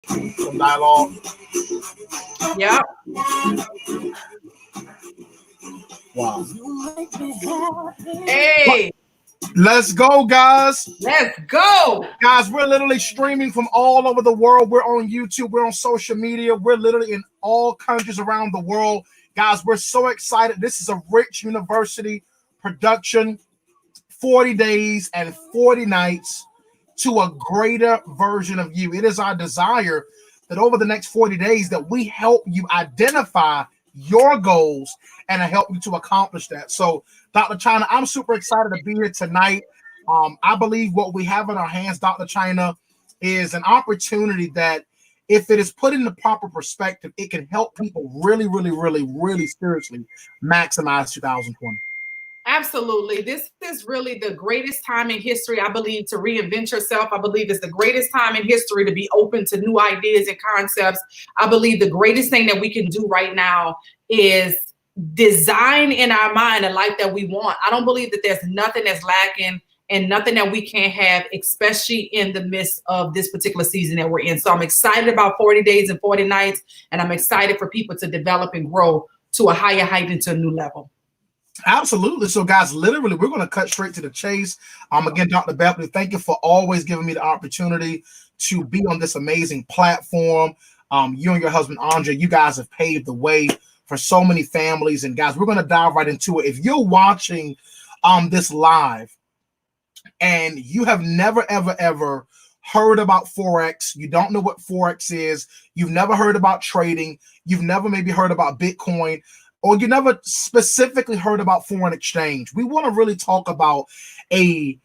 Some dialogue. Yep. Wow. Hey, Let's go, guys. let's go. Guys, we're literally streaming from all over the world. We're on YouTube. We're on social media. We're literally in all countries around the world. Guys, we're so excited. This is a Rich University production. 40 days and 40 nights to a greater version of you. It is our desire that over the next 40 days that we help you identify your goals and help you to accomplish that. So, Dr. China, I'm super excited to be here tonight. I believe what we have in our hands, Dr. China, is an opportunity that if it is put in the proper perspective, it can help people really, really, really, really seriously maximize 2020. Absolutely. This is really the greatest time in history, I believe, to reinvent yourself. I believe it's the greatest time in history to be open to new ideas and concepts. I believe the greatest thing that we can do right now is design in our mind a life that we want. I don't believe that there's nothing that's lacking and nothing that we can't have, especially in the midst of this particular season that we're in. So I'm excited about 40 days and 40 nights, and I'm excited for people to develop and grow to a higher height and to a new level. Absolutely. So, guys, literally, we're going to cut straight to the chase. Again, Dr. Bethany, thank you for always giving me the opportunity to be on this amazing platform. You and your husband, Andre, you guys have paved the way for so many families. And, guys, we're going to dive right into it. If you're watching this live and you have never, ever, ever heard about Forex, you don't know what Forex is, you've never heard about trading, you've never maybe heard about Bitcoin, or you never specifically heard about foreign exchange, we want to really talk about a,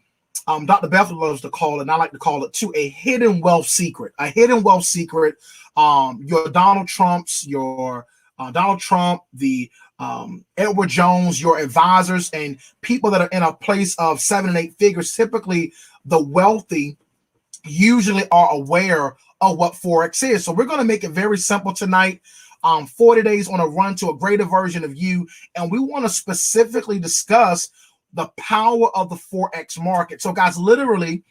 Dr. Bethel loves to call it, and I like to call it too, a hidden wealth secret. A hidden wealth secret. Your Donald Trumps, your Donald Trump, the Edward Jones, your advisors, and people that are in a place of 7 and 8 figures, typically the wealthy, usually are aware of what Forex is. So we're going to make it very simple tonight. 40 days on a run to a greater version of you. And we want to specifically discuss the power of the Forex market. So, guys, literally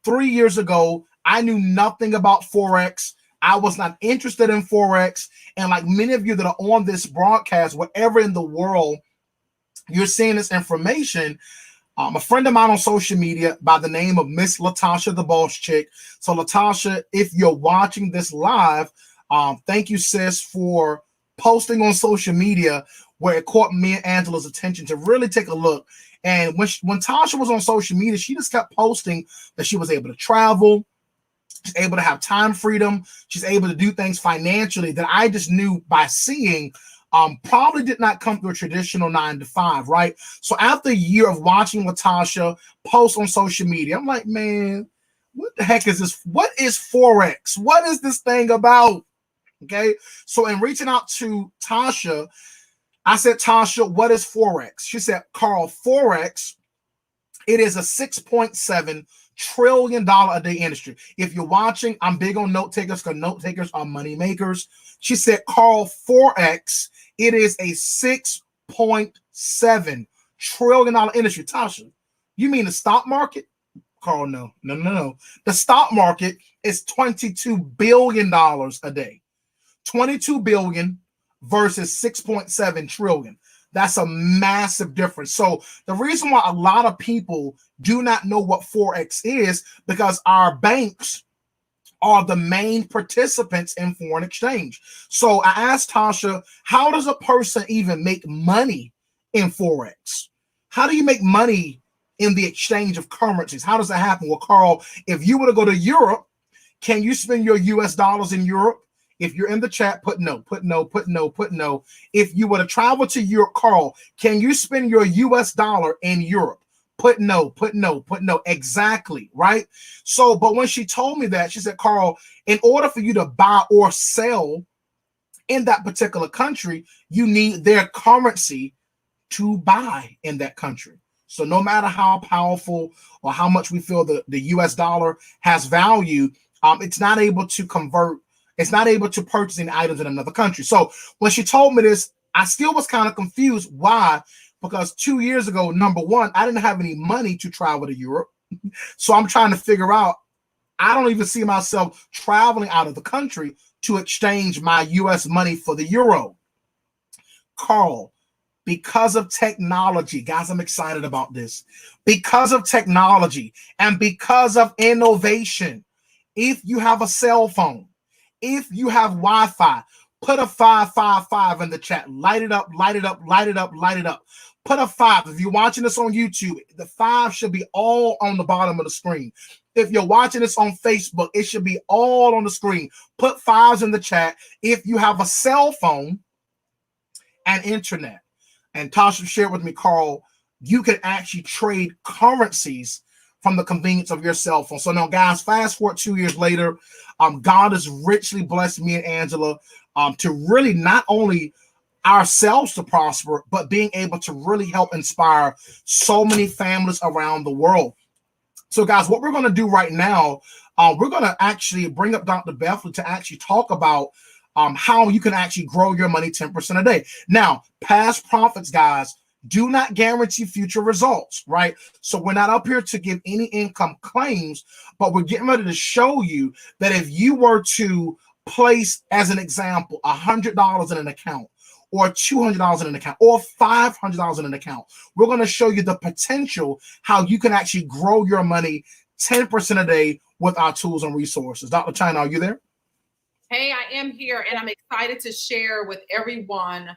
3 years ago, I knew nothing about Forex. I was not interested in Forex. And like many of you that are on this broadcast, wherever in the world you're seeing this information, a friend of mine on social media by the name of Miss Latasha, the Boss Chick. So, Latasha, if you're watching this live, thank you, sis, for posting on social media where it caught me and Angela's attention to really take a look. And when Tasha was on social media, she just kept posting that she was able to travel, she's able to have time freedom, she's able to do things financially that I just knew by seeing probably did not come through a traditional 9 to 5, right? So after a year of watching Latasha post on social media, I'm like, man, what the heck is this? What is Forex? What is this thing about? Okay, so in reaching out to Tasha, I said, Tasha, what is Forex? She said, Carl, Forex, it is a $6.7 trillion a day industry. If you're watching, I'm big on note takers because note takers are money makers. She said, Carl, Forex, it is a $6.7 trillion industry. Tasha, you mean the stock market? Carl, no. The stock market is $22 billion a day. 22 billion versus 6.7 trillion. That's a massive difference. So the reason why a lot of people do not know what Forex is because our banks are the main participants in foreign exchange. So I asked Tasha, how does a person even make money in Forex? How do you make money in the exchange of currencies? How does that happen? Well, Carl, if you were to go to Europe, can you spend your US dollars in Europe? If you're in the chat, put no. If you were to travel to Europe, Carl, can you spend your US dollar in Europe? Put no. Exactly, right? So, but when she told me that, she said, Carl, in order for you to buy or sell in that particular country, you need their currency to buy in that country. So no matter how powerful or how much we feel the US dollar has value, it's not able to convert. It's not able to purchase any items in another country. So when she told me this, I still was kind of confused. Why? Because 2 years ago, number one, I didn't have any money to travel to Europe. So I'm trying to figure out I don't even see myself traveling out of the country to exchange my US money for the euro. Carl, because of technology, guys, I'm excited about this. Because of technology and because of innovation, if you have a cell phone, if you have Wi-Fi, put a 555 in the chat. Light it up, light it up, light it up, light it up. Put a 5. If you're watching this on YouTube, the 5 should be all on the bottom of the screen. If you're watching this on Facebook, it should be all on the screen. Put 5s in the chat if you have a cell phone and internet. And Tasha shared with me, Carl, you can actually trade currencies from the convenience of your cell phone. So now, guys, fast forward 2 years later, God has richly blessed me and Angela to really not only ourselves to prosper, but being able to really help inspire so many families around the world. So, guys, what we're going to do right now, we're going to actually bring up Dr. Bethany to actually talk about how you can actually grow your money 10% a day. Now, past profits, guys, do not guarantee future results, right? So we're not up here to give any income claims, but we're getting ready to show you that if you were to place, as an example, $100 in an account, or $200 in an account, or $500 in an account, we're going to show you the potential how you can actually grow your money 10% a day with our tools and resources. Dr. China, are you there? Hey, I am here, and I'm excited to share with everyone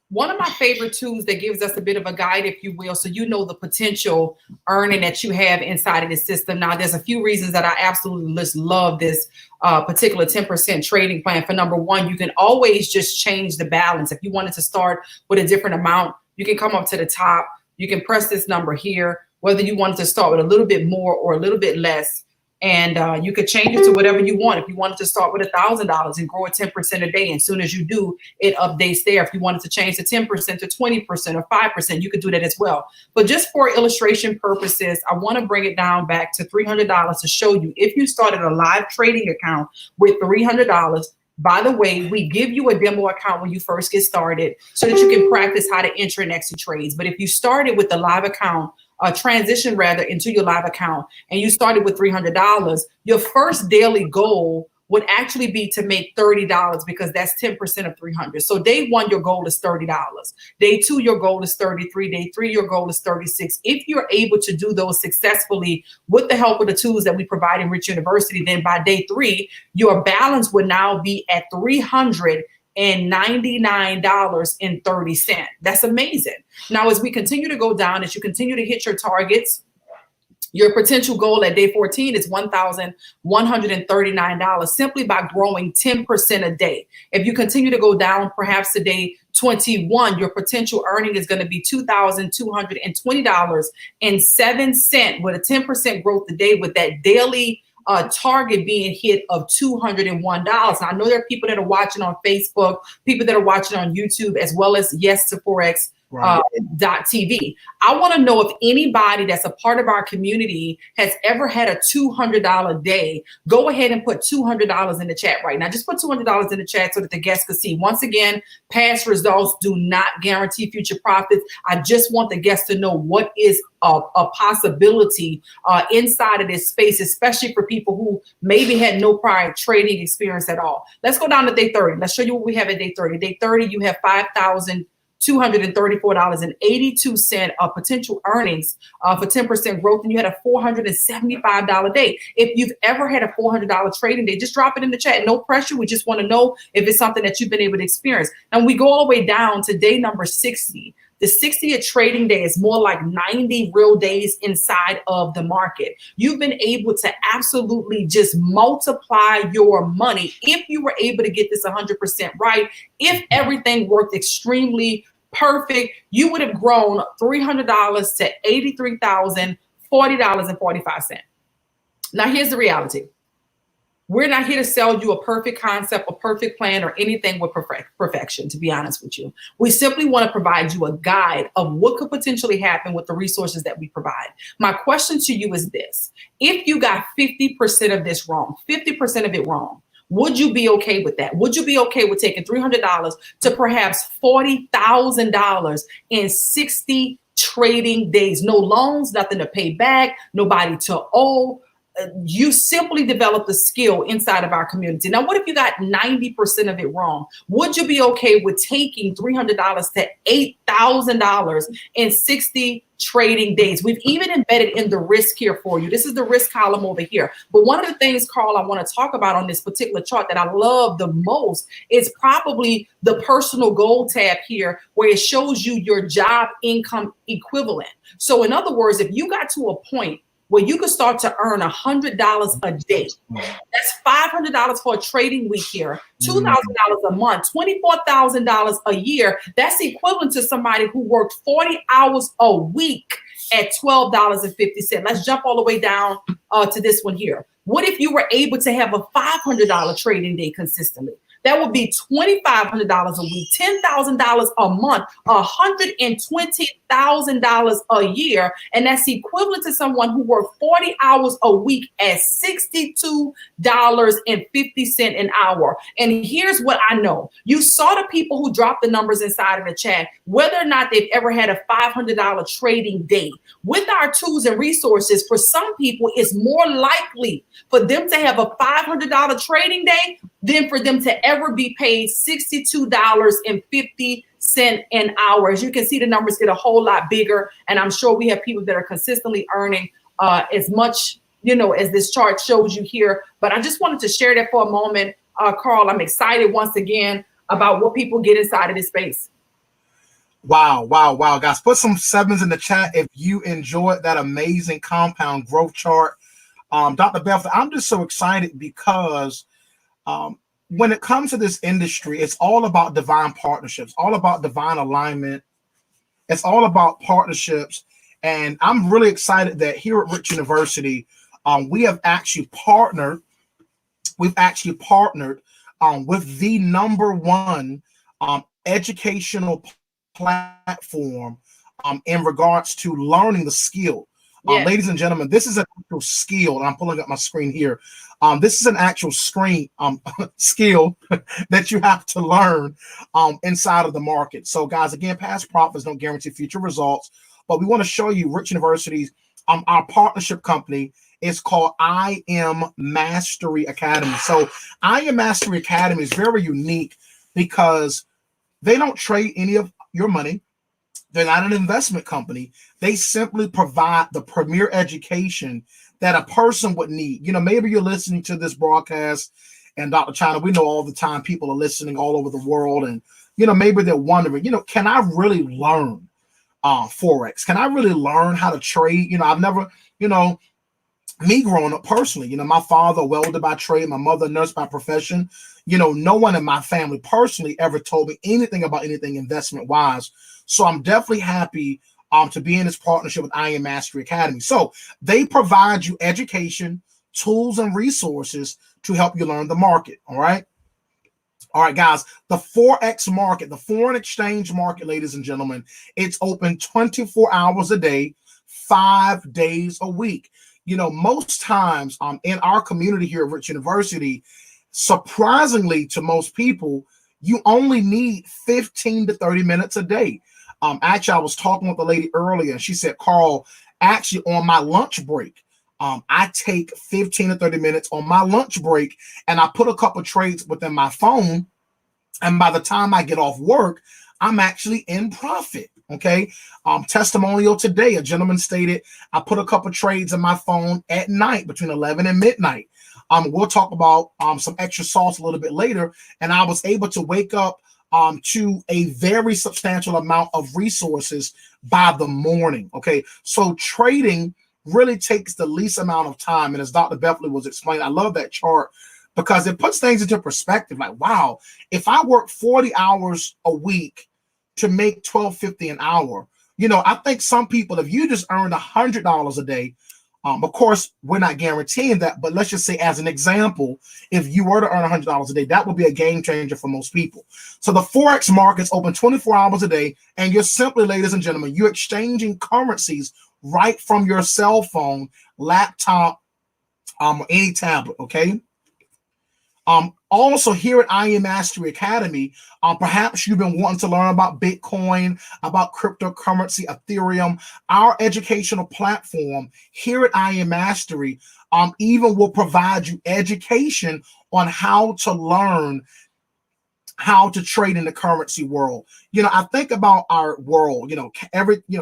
one of my favorite tools that gives us a bit of a guide, if you will, so you know the potential earning that you have inside of the system. Now, there's a few reasons that I absolutely just love this particular 10% trading plan. For number one, you can always just change the balance. If you wanted to start with a different amount, you can come up to the top. You can press this number here, whether you wanted to start with a little bit more or a little bit less. And you could change it to whatever you want. If you wanted to start with $1,000 and grow it 10% a day, and as soon as you do, it updates there. If you wanted to change the 10% to 20% or 5%, you could do that as well. But just for illustration purposes, I want to bring it down back to $300 to show you if you started a live trading account with $300. By the way, we give you a demo account when you first get started so that you can practice how to enter and exit trades. But if you started with the live account, transition rather into your live account, and you started with $300, your first daily goal would actually be to make $30 because that's 10% of 300. So day one, your goal is $30. Day two, your goal is 33. Day three, your goal is 36. If you're able to do those successfully with the help of the tools that we provide in Rich University, then by day three, your balance would now be at $399.30. That's amazing. Now, as we continue to go down, as you continue to hit your targets, your potential goal at day 14 is $1,139 simply by growing 10% a day. If you continue to go down, perhaps to day 21, your potential earning is going to be $2,220.07 with a 10% growth a day, with that daily target being hit of $201. Now, I know there are people that are watching on Facebook, people that are watching on YouTube, as well as Yes to Forex. .tv. I want to know if anybody that's a part of our community has ever had a $200 day. Go ahead and put $200 in the chat right now. Just put $200 in the chat so that the guests can see. Once again, past results do not guarantee future profits. I just want the guests to know what is a possibility inside of this space, especially for people who maybe had no prior trading experience at all. Let's go down to day 30. Let's show you what we have at day 30. Day 30, you have $5,234.82 of potential earnings for 10% growth, and you had a $475 day. If you've ever had a $400 trading day, just drop it in the chat. No pressure. We just want to know if it's something that you've been able to experience. And we go all the way down to day number 60. The 60th trading day is more like 90 real days inside of the market. You've been able to absolutely just multiply your money if you were able to get this 100% right. If everything worked extremely perfect, you would have grown $300 to $83,040.45. Now, here's the reality. We're not here to sell you a perfect concept, a perfect plan, or anything with perfection, to be honest with you. We simply want to provide you a guide of what could potentially happen with the resources that we provide. My question to you is this. If you got 50% of this wrong, 50% of it wrong, would you be okay with that? Would you be okay with taking $300 to perhaps $40,000 in 60 trading days? No loans, nothing to pay back, nobody to owe. you simply developed a skill inside of our community. Now, what if you got 90% of it wrong? Would you be okay with taking $300 to $8,000 in 60 trading days? We've even embedded in the risk here for you. This is the risk column over here. But one of the things, Carl, I want to talk about on this particular chart that I love the most is probably the personal goal tab here, where it shows you your job income equivalent. So in other words, if you got to a point where you could start to earn $100 a day. That's $500 for a trading week here, $2,000 a month, $24,000 a year. That's equivalent to somebody who worked 40 hours a week at $12.50. Let's jump all the way down to this one here. What if you were able to have a $500 trading day consistently? That would be $2,500 a week, $10,000 a month, $120,000 a year. And that's equivalent to someone who worked 40 hours a week at $62.50 an hour. And here's what I know. You saw the people who dropped the numbers inside of the chat, whether or not they've ever had a $500 trading day. With our tools and resources, for some people, it's more likely for them to have a $500 trading day than for them to ever be paid $62.50 an hour. As you can see, the numbers get a whole lot bigger. And I'm sure we have people that are consistently earning as much, as this chart shows you here. But I just wanted to share that for a moment. Carl, I'm excited once again about what people get inside of this space. Wow, guys. Put some sevens in the chat if you enjoyed that amazing compound growth chart. Dr. Beth, I'm just so excited because when it comes to this industry, it's all about divine partnerships, all about divine alignment. It's all about partnerships. And I'm really excited that here at Rich University, we have actually partnered. We've actually partnered with the #1 educational platform in regards to learning the skill. Yes. Ladies and gentlemen, this is an actual skill. And I'm pulling up my screen here. This is an actual skill that you have to learn inside of the market. So, guys, again, past profits don't guarantee future results, but we want to show you Rich University's our partnership company is called I Am Mastery Academy. So, I Am Mastery Academy is very unique because they don't trade any of your money. They're not an investment company. They simply provide the premier education that a person would need. Maybe you're listening to this broadcast, and Dr. China, we know all the time people are listening all over the world, and maybe they're wondering, can I really learn Forex? Can I really learn how to trade? I've never, me growing up personally, my father a welder by trade, my mother a nurse by profession. No one in my family personally ever told me anything about anything investment wise. So I'm definitely happy to be in this partnership with I Am Mastery Academy. So they provide you education, tools, and resources to help you learn the market. All right, guys, the Forex market, the foreign exchange market, ladies and gentlemen, it's open 24 hours a day, 5 days a week. Most times in our community here at Rich University, surprisingly to most people, you only need 15 to 30 minutes a day. Actually, I was talking with a lady earlier, and she said, Carl, actually on my lunch break, I take 15 to 30 minutes on my lunch break, and I put a couple trades within my phone. And by the time I get off work, I'm actually in profit. Okay. Testimonial today, a gentleman stated, I put a couple trades in my phone at night between 11 and midnight. We'll talk about some extra sauce a little bit later. And I was able to wake up to a very substantial amount of resources by the morning. Okay. So trading really takes the least amount of time. And as Dr. Beverly was explaining, I love that chart because it puts things into perspective. Like, wow, if I work 40 hours a week to make $12.50 an hour, I think some people, if you just earned $100 a day, of course, we're not guaranteeing that, but let's just say as an example, if you were to earn $100 a day, that would be a game changer for most people. So the Forex market's open 24 hours a day, and you're simply, ladies and gentlemen, you're exchanging currencies right from your cell phone, laptop, or any tablet, okay? Also, here at I Am Mastery Academy, perhaps you've been wanting to learn about Bitcoin, about cryptocurrency, Ethereum. Our educational platform here at I Am Mastery even will provide you education on how to learn how to trade in the currency world. I think about our world,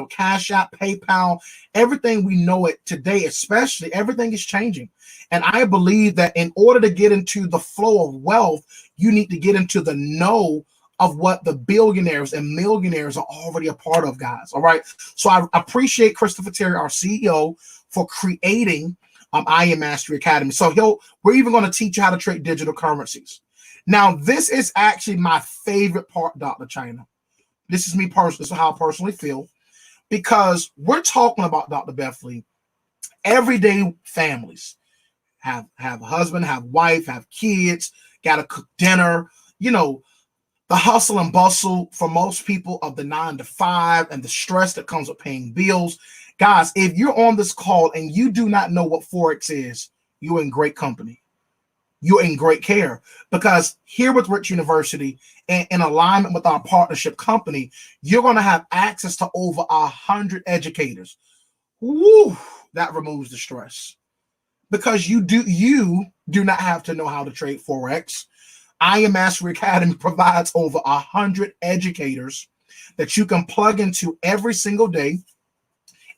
Cash App, PayPal, everything we know it today, especially everything is changing. And I believe that in order to get into the flow of wealth, you need to get into the know of what the billionaires and millionaires are already a part of, guys. All right. So I appreciate Christopher Terry, our CEO, for creating I Am Mastery Academy. So we're even going to teach you how to trade digital currencies. Now, this is actually my favorite part, Dr. China. This is me personally. This is how I personally feel, because we're talking about, Dr. Bethany, everyday families have a husband, have wife, have kids, got to cook dinner, the hustle and bustle for most people of the 9 to 5 and the stress that comes with paying bills. Guys, if you're on this call and you do not know what Forex is, you're in great company. You're in great care, because here with Rich University and in alignment with our partnership company, you're going to have access to over 100 educators. Woo, that removes the stress, because you do not have to know how to trade Forex. I Am Mastery Academy provides over 100 educators that you can plug into every single day,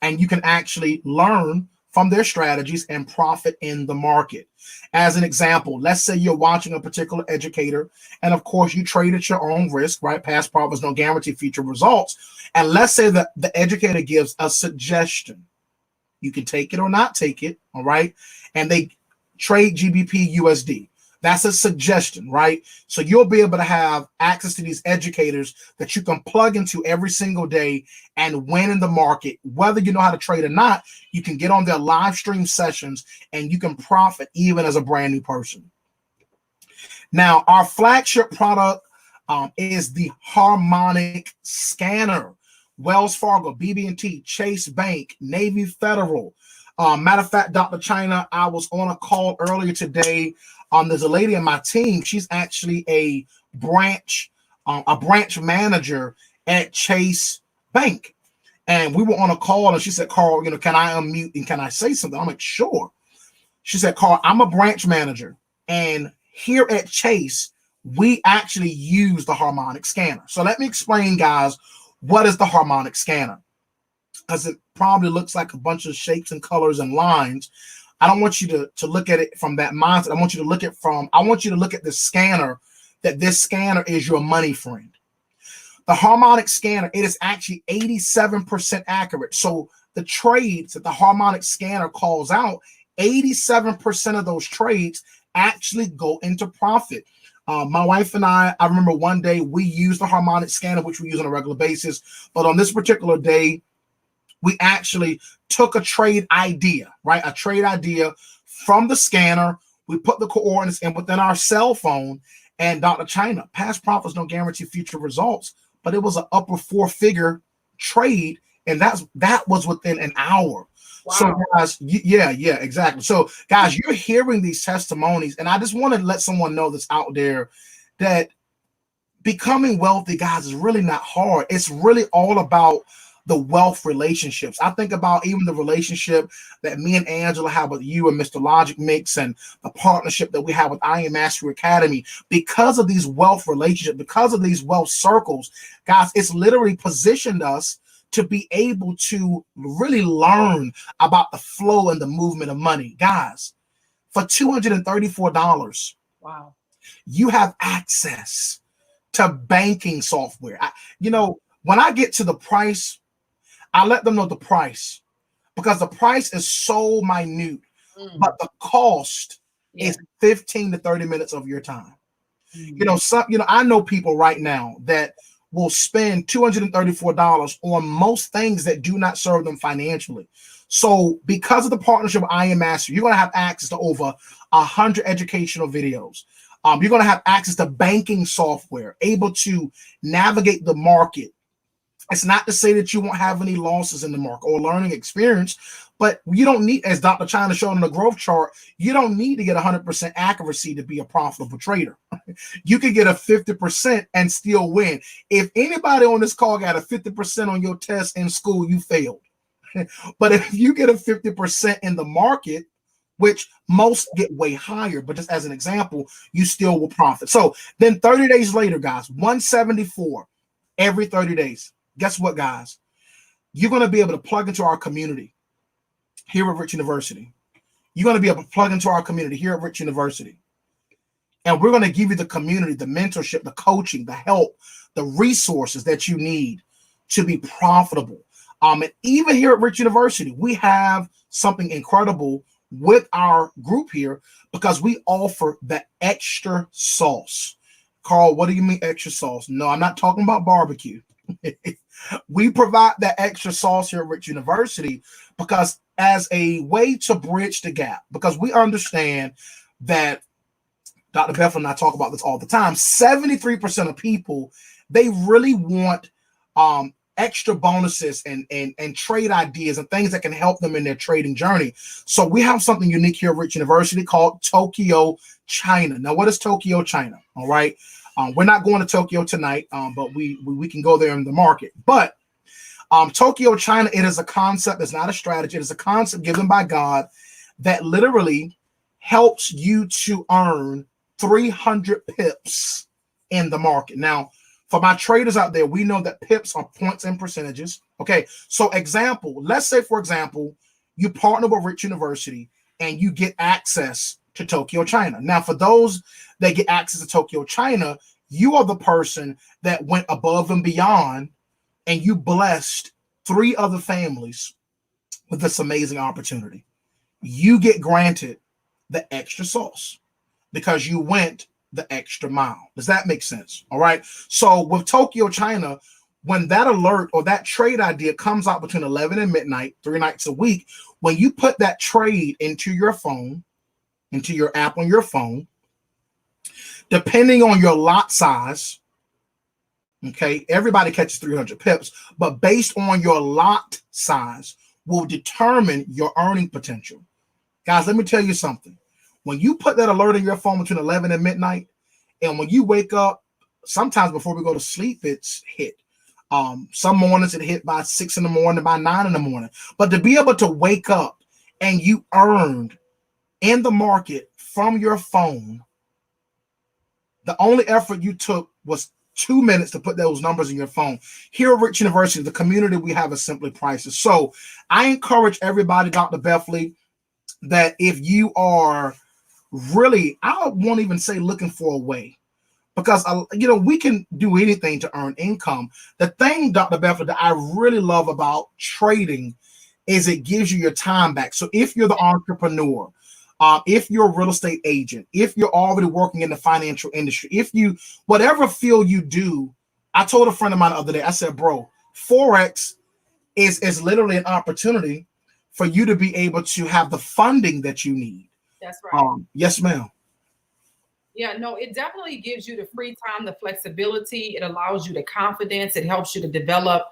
and you can actually learn from their strategies and profit in the market. As an example, let's say you're watching a particular educator, and of course you trade at your own risk, right? Past profits don't guarantee future results. And let's say that the educator gives a suggestion. You can take it or not take it, all right? And they trade GBP USD. That's a suggestion, right? So you'll be able to have access to these educators that you can plug into every single day and win in the market. Whether you know how to trade or not, you can get on their live stream sessions and you can profit even as a brand new person. Now, our flagship product is the Harmonic Scanner. Wells Fargo, BB&T, Chase Bank, Navy Federal. Matter of fact, Dr. China, I was on a call earlier today. There's a lady in my team. She's actually a branch manager at Chase Bank. And we were on a call and she said, Carl, can I unmute and can I say something? I'm like, sure. She said, Carl, I'm a branch manager. And here at Chase, we actually use the Harmonic Scanner. So let me explain, guys, what is the Harmonic Scanner? Because it probably looks like a bunch of shapes and colors and lines. I don't want you to look at it from that mindset. I want you to look at the scanner, that this scanner is your money friend. The Harmonic Scanner, it is actually 87% accurate. So the trades that the Harmonic Scanner calls out, 87% of those trades actually go into profit. My wife and I remember one day we used the Harmonic Scanner, which we use on a regular basis. But on this particular day, we actually took a trade idea, right? A trade idea from the scanner. We put the coordinates in within our cell phone. And Dr. China, past profits don't guarantee future results, but it was an upper 4-figure trade. And that was within an hour. Wow. So guys, yeah, exactly. So guys, you're hearing these testimonies, and I just want to let someone know that's out there that becoming wealthy, guys, is really not hard. It's really all about the wealth relationships. I think about even the relationship that me and Angela have with you and Mr. Logic Mix, and the partnership that we have with I Am Mastery Academy. Because of these wealth relationships, because of these wealth circles, guys, it's literally positioned us to be able to really learn about the flow and the movement of money. Guys, for $234, wow, you have access to banking software. When I get to the price, I let them know the price, because the price is so minute, but the cost is 15 to 30 minutes of your time. I know people right now that will spend $234 on most things that do not serve them financially. So because of the partnership with I Am Mastery, you're going to have access to over 100 educational videos. You're going to have access to banking software, able to navigate the market It's not to say that you won't have any losses in the market or learning experience, but you don't need, as Dr. China showed on the growth chart, you don't need to get 100% accuracy to be a profitable trader. You can get a 50% and still win. If anybody on this call got a 50% on your test in school, you failed. But if you get a 50% in the market, which most get way higher, but just as an example, you still will profit. So then 30 days later, guys, 174 every 30 days. Guess what, guys? You're going to be able to plug into our community here at Rich University. You're going to be able to plug into our community here at Rich University. And we're going to give you the community, the mentorship, the coaching, the help, the resources that you need to be profitable. And even here at Rich University, we have something incredible with our group here because we offer the extra sauce. Carl, what do you mean extra sauce? No, I'm not talking about barbecue. We provide that extra sauce here at Rich University because as a way to bridge the gap, because we understand that Dr. Bethel and I talk about this all the time. 73% of people, they really want extra bonuses and trade ideas and things that can help them in their trading journey. So we have something unique here at Rich University called Tokyo China. Now, what is Tokyo China? All right. We're not going to Tokyo tonight, but we can go there in the market. But Tokyo China, it is a concept. It's not a strategy. It is a concept given by God that literally helps you to earn 300 pips in the market. Now, for my traders out there, we know that pips are points and percentages. Okay, so example, let's say, for example, you partner with Rich University and you get access to Tokyo China. Now, for those that get access to Tokyo China, you are the person that went above and beyond and you blessed 3 other families with this amazing opportunity. You get granted the extra sauce because you went the extra mile. Does that make sense? All right. So with Tokyo China, when that alert or that trade idea comes out between 11 and midnight, 3 nights a week, when you put that trade into your phone, into your app on your phone, depending on your lot size, okay, everybody catches 300 pips, but based on your lot size will determine your earning potential. Guys, let me tell you something. When you put that alert in your phone between 11 and midnight, and when you wake up, sometimes before we go to sleep, it's hit. Some mornings it hit by 6 in the morning, by 9 in the morning. But to be able to wake up and you earned in the market from your phone, the only effort you took was 2 minutes to put those numbers in your phone. Here at Rich University, the community we have is simply priceless. So I encourage everybody, Dr. Bethley, that if you are really, I won't even say looking for a way, because we can do anything to earn income. The thing, Dr. Bethley, that I really love about trading is it gives you your time back. So if you're the entrepreneur, if you're a real estate agent, if you're already working in the financial industry, if you, whatever field you do, I told a friend of mine the other day, I said, bro, Forex is literally an opportunity for you to be able to have the funding that you need. That's right. Yes, ma'am. Yeah, no, it definitely gives you the free time, the flexibility. It allows you the confidence. It helps you to develop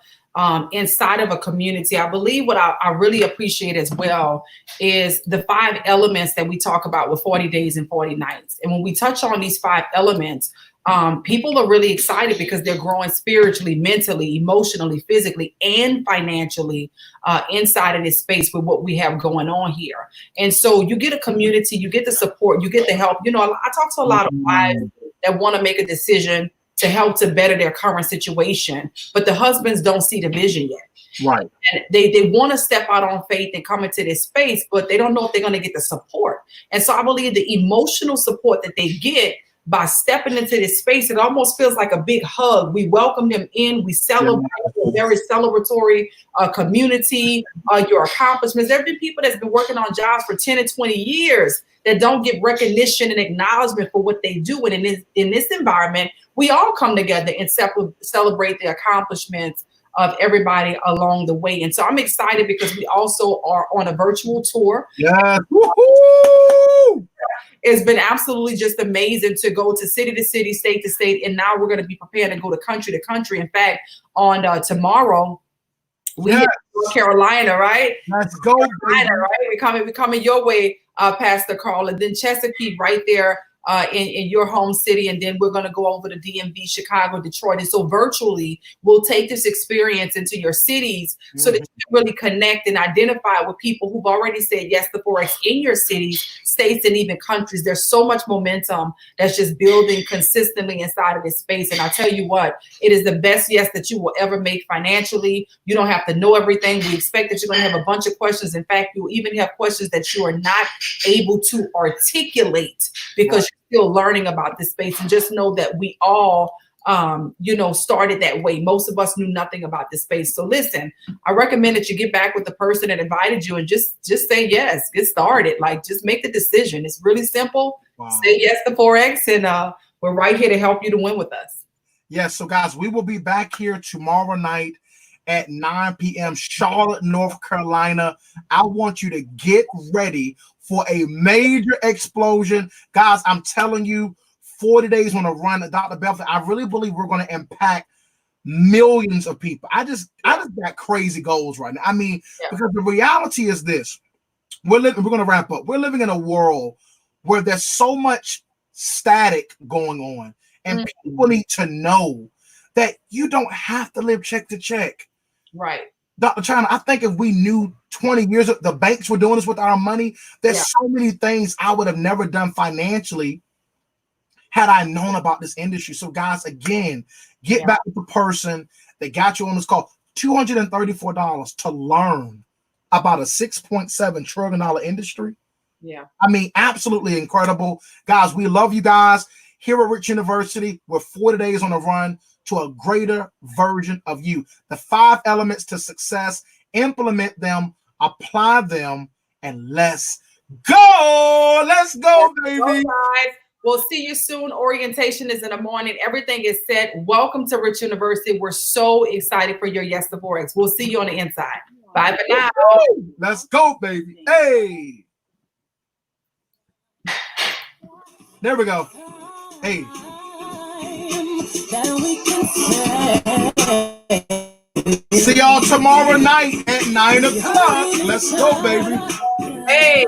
inside of a community. I believe what I really appreciate as well is the 5 elements that we talk about with 40 days and 40 nights. And when we touch on these 5 elements, people are really excited because they're growing spiritually, mentally, emotionally, physically, and financially inside of this space with what we have going on here. And so you get a community, you get the support, you get the help. I talk to a lot of wives that want to make a decision to help to better their current situation, but the husbands don't see the vision yet. Right. And they want to step out on faith and come into this space, but they don't know if they're going to get the support. And so I believe the emotional support that they get by stepping into this space, it almost feels like a big hug. We welcome them in. We celebrate a very celebratory community, your accomplishments. There have been people that's been working on jobs for 10 and 20 years that don't get recognition and acknowledgement for what they do. And in this environment, we all come together and celebrate the accomplishments of everybody along the way. And so I'm excited because we also are on a virtual tour. Yeah. Woo-hoo! Woo! It's been absolutely just amazing to go to city, state to state, and now we're going to be prepared to go to country. In fact, on tomorrow, we hit North Carolina, right? Let's go, Carolina, right? We coming your way, Pastor Carl, and then Chesapeake right there in your home city, and then we're going to go over to DMV, Chicago, Detroit, and so virtually we'll take this experience into your cities so that you can really connect and identify with people who've already said yes to Forex in your cities, states, and even countries. There's so much momentum that's just building consistently inside of this space, and I tell you what, it is the best yes that you will ever make financially. You don't have to know everything. We expect that you're going to have a bunch of questions. In fact, you even have questions that you are not able to articulate because you're still learning about this space. And just know that we all started that way. Most of us knew nothing about this space. So listen, I recommend that you get back with the person that invited you and just say yes, get started. Like, just make the decision. It's really simple. Wow. Say yes to Forex, and we're right here to help you to win with us. Yes. So guys, we will be back here tomorrow night at 9 p.m. Charlotte, North Carolina. I want you to get ready for a major explosion. Guys, I'm telling you, 40 days on a run at Dr. Belford, I really believe we're going to impact millions of people. I just got crazy goals right now. I mean, because the reality is this. We're going to wrap up. We're living in a world where there's so much static going on, and people need to know that you don't have to live check to check. Right. Dr. China, I think if we knew 20 years ago the banks were doing this with our money, there's so many things I would have never done financially had I known about this industry. So guys, again, get back with the person that got you on this call. $234 to learn about a $6.7 trillion industry. Yeah. I mean, absolutely incredible. Guys, we love you guys. Here at Rich University, we're 40 days on a run to a greater version of you. The 5 elements to success, implement them, apply them, and let's go. Let's go, baby. Guys. We'll see you soon. Orientation is in the morning. Everything is set. Welcome to Rich University. We're so excited for your Yes to Forex. We'll see you on the inside. Bye for now. Let's go, baby. Hey. There we go. Hey. See y'all tomorrow night at 9 o'clock. Let's go, baby. Hey.